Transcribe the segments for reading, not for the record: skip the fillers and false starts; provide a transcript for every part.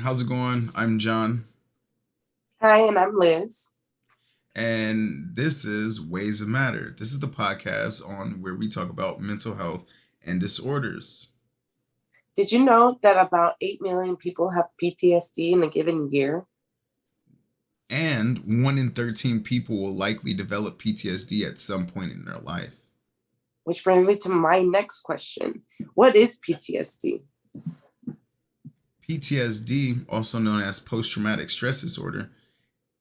How's it going? I'm John, Hi, and I'm Liz. and this is Ways of Matter. This is the podcast on where we talk about mental health and disorders. Did you know that about 8 million people have PTSD in a given year? And 1 in 13 people will likely develop PTSD at some point in their life. Which brings me to my next question. What is PTSD? PTSD, also known as post traumatic stress disorder,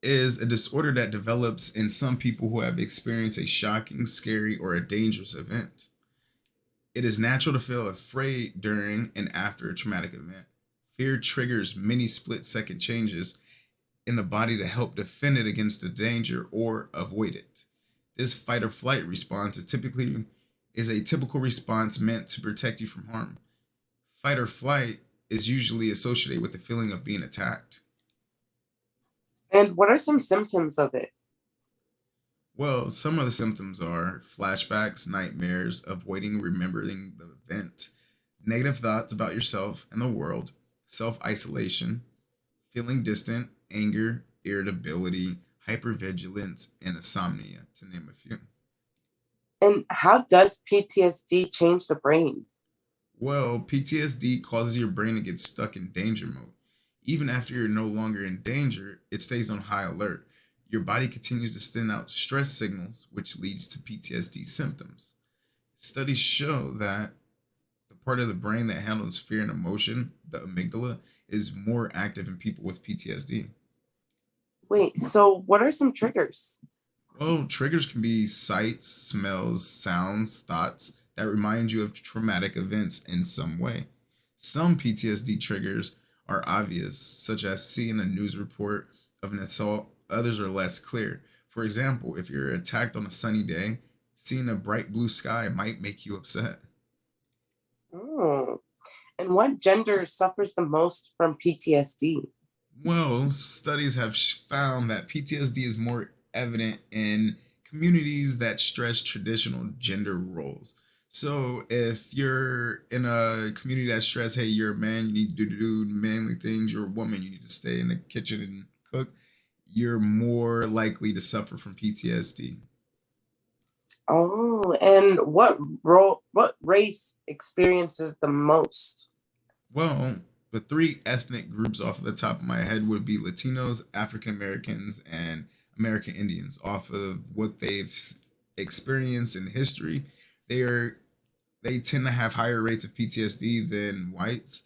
is a disorder that develops in some people who have experienced a shocking, scary, or a dangerous event. It is natural to feel afraid during and after a traumatic event. Fear triggers many split second changes in the body to help defend it against the danger or avoid it. This fight or flight response is a typical response meant to protect you from harm. Fight or flight is usually associated with the feeling of being attacked. And what are some symptoms of it? Well, some of the symptoms are flashbacks, nightmares, avoiding remembering the event, negative thoughts about yourself and the world, self isolation, feeling distant, anger, irritability, hypervigilance, and insomnia, to name a few. And how does PTSD change the brain? Well, PTSD causes your brain to get stuck in danger mode. Even after you're no longer in danger, it stays on high alert. Your body continues to send out stress signals, which leads to PTSD symptoms. Studies show that the part of the brain that handles fear and emotion, the amygdala, is more active in people with PTSD. Wait, so what are some triggers? Well, triggers can be sights, smells, sounds, thoughts that remind you of traumatic events in some way. Some PTSD triggers are obvious, such as seeing a news report of an assault. Others are less clear. For example, if you're attacked on a sunny day, seeing a bright blue sky might make you upset. Oh, and what gender suffers the most from PTSD? Well, studies have found that PTSD is more evident in communities that stress traditional gender roles. So, if you're in a community that stress, hey, you're a man, you need to do manly things. You're a woman, you need to stay in the kitchen and cook. You're more likely to suffer from PTSD. Oh, and what race experiences the most? Well, the three ethnic groups off of the top of my head would be Latinos, African Americans, and American Indians. Off of what they've experienced in history, they are they tend to have higher rates of PTSD than whites.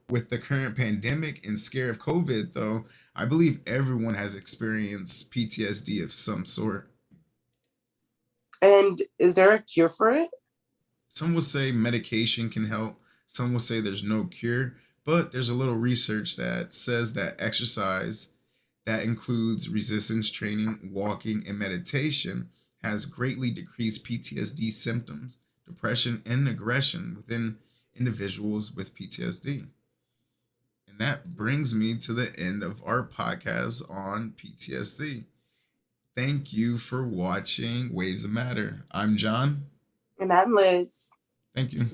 With the current pandemic and scare of COVID, though, I believe everyone has experienced PTSD of some sort. And is there a cure for it? Some will say medication can help. Some will say there's no cure, but there's a little research that says that exercise that includes resistance training, walking, and meditation has greatly decreased PTSD symptoms, depression, and aggression within individuals with PTSD. And that brings me to the end of our podcast on PTSD. Thank you for watching Waves of Matter. I'm John. And I'm Liz. Thank you.